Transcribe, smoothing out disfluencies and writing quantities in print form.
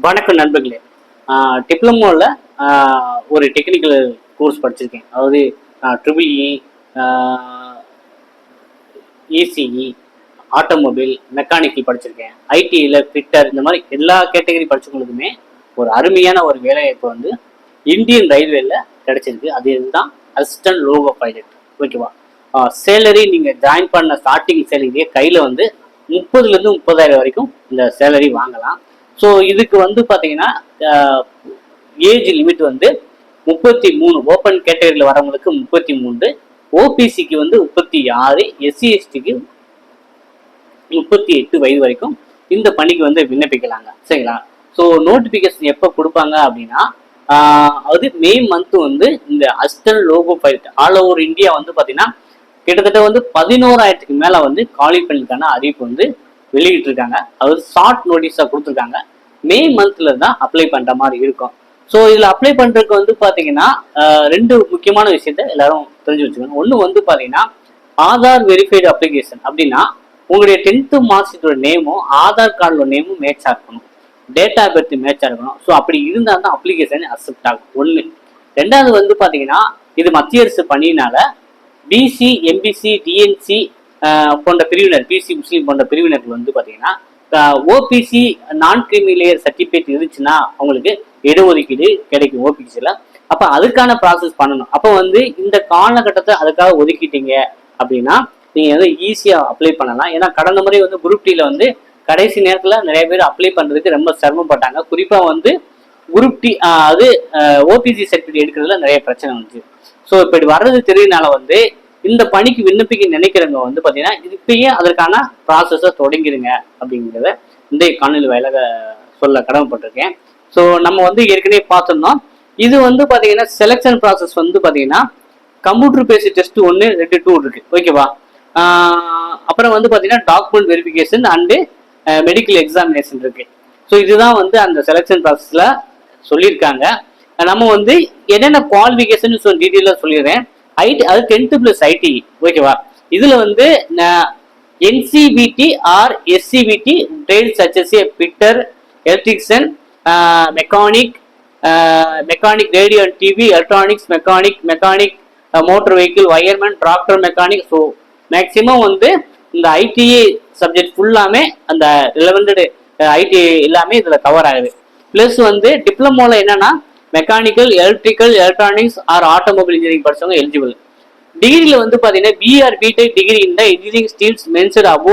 வணக்கம் நண்பர்களே. டிப்ளமோவில் ஒரு டெக்னிக்கல் கோர்ஸ் படிச்சிருக்கேன். அதாவது ட்ரிபிள் இசிஇ, ஆட்டோமொபைல், மெக்கானிக்கல் படிச்சிருக்கேன். ஐடியில் ஃபிட்டர், இந்த மாதிரி எல்லா கேட்டகரி படிச்சவங்களுக்குமே ஒரு அருமையான ஒரு வேலைவாய்ப்பு வந்து இந்தியன் ரயில்வேல கிடைச்சிருக்கு. அது இதுதான் அசிஸ்டன்ட் லோகோ பைலட். ஓகேவா? சேலரி நீங்கள் ஜாயின் பண்ண ஸ்டார்டிங் சேலரியே கையில் வந்து 30,000 30,000 வரைக்கும் இந்த சேலரி வாங்கலாம். ஸோ இதுக்கு வந்து பார்த்தீங்கன்னா ஏஜ் லிமிட் வந்து 33, ஓப்பன் கேட்டகரியில் வரவங்களுக்கு 33, ஓபிசிக்கு வந்து 36, எஸ்சி எஸ்டிக்கு 38 வயது வரைக்கும் இந்த பணிக்கு வந்து விண்ணப்பிக்கலாங்க. சரிங்களா? ஸோ நோட்டிஃபிகேஷன் எப்போ கொடுப்பாங்க அப்படின்னா, அது மே மந்த் வந்து இந்த assistant loco pilot all over India வந்து பார்த்தீங்கன்னா கிட்டத்தட்ட வந்து 11,000க்கு மேலே வந்து காலி பணிக்கான அறிவிப்பு வந்து வெளியிட்டு இருக்காங்க. அதாவது ஷார்ட் நோட்டீஸாக கொடுத்துருக்காங்க. மே மந்த்ல தான் அப்ளை பண்ற மாதிரி இருக்கும். ஸோ இதுல அப்ளை பண்றதுக்கு வந்து பாத்தீங்கன்னா ரெண்டு முக்கியமான விஷயத்த எல்லாரும் தெரிஞ்சு வச்சுக்கணும். ஒன்று வந்து பாத்தீங்கன்னா ஆதார் வெரிஃபைடு அப்ளிகேஷன். அப்படின்னா உங்களுடைய 10th மார்க் ஷீட்டோட நேமும் ஆதார் கார்டோட நேமும் மேட்சா இருக்கணும், டேட் ஆஃப் பர்த் மேட்சா இருக்கணும். ஸோ அப்படி இருந்தால் தான் அப்ளிகேஷன் அக்செப்ட் ஆகும். ஒன்று. ரெண்டாவது வந்து பாத்தீங்கன்னா இது மத்திய அரசு பணியினால பிசி, எம்பிசி, டிஎன்சி போன்ற பிரிவினர், பிசி முஸ்லீம் போன்ற பிரிவினர்கள் வந்து பாத்தீங்கன்னா ஓபிசி நான் கிரிமி லேயர் சர்டிஃபிகேட் இருந்துச்சுன்னா அவங்களுக்கு இடஒதுக்கீடு கிடைக்கும் ஓபிசியில். அப்போ அதுக்கான ப்ராசஸ் பண்ணணும். அப்போ வந்து இந்த காலகட்டத்தை அதுக்காக ஒதுக்கிட்டீங்க அப்படின்னா நீங்கள் வந்து ஈஸியாக அப்ளை பண்ணலாம். ஏன்னா கடந்த முறை வந்து குரூப் டியில் வந்து கடைசி நேரத்தில் நிறைய பேர் அப்ளை பண்ணுறதுக்கு ரொம்ப சிரமப்பட்டாங்க. குறிப்பாக வந்து குரூப் டி அது ஓபிசி சர்டிஃபிகேட் எடுக்கிறதுல நிறைய பிரச்சனை வந்துச்சு. ஸோ இப்படி வர்றது தெரியனால வந்து இந்த பணிக்கு விண்ணப்பிக்க நினைக்கிறவங்க வந்து பார்த்தீங்கன்னா இப்பயே அதற்கான ப்ராசஸை தொடங்கிடுங்க அப்படிங்கிறத இந்த காணொலி வாயிலாக சொல்ல கடமைப்பட்டிருக்கேன். ஸோ நம்ம வந்து ஏற்கனவே பார்த்துருந்தோம். இது வந்து பார்த்தீங்கன்னா செலெக்ஷன் ப்ராசஸ் வந்து பார்த்தீங்கன்னா கம்ப்யூட்டர் பேஸ்ட் டெஸ்ட் 1, 2, 2 இருக்கு. ஓகேவா? அப்புறம் வந்து பார்த்தீங்கன்னா document verification and medical examination இருக்கு. ஸோ இதுதான் வந்து அந்த செலெக்ஷன் ப்ராசஸில் சொல்லியிருக்காங்க. நம்ம வந்து என்னென்ன குவாலிஃபிகேஷன் டீட்டெயிலாக சொல்லிடுறேன். ஐடி அது 10th + ஐடி. ஓகேவா? இதுல வந்து NCVT or SCVT trade such as a fitter, electrician, mechanic, radio and TV, electronics mechanic, motor vehicle, wireman, tractor mechanic. So maximum வந்து இந்த ஐடிஏ சப்ஜெக்ட் ஃபுல்லாமே அந்த ரிலவெண்டட் ஐடி எல்லாமே இதுல கவர் ஆகுது. பிளஸ் வந்து டிப்ளமோல என்னன்னா mechanical, electrical, electronics or automobile engineering படிச்சவங்க எலிஜிபிள். டிகிரியில் வந்து பார்த்தீங்கன்னா பிஆர் பிடெக் டிகிரி இந்த இன்ஜினியரிங் ஸ்டீல்ஸ் மென்சட் அபோவ்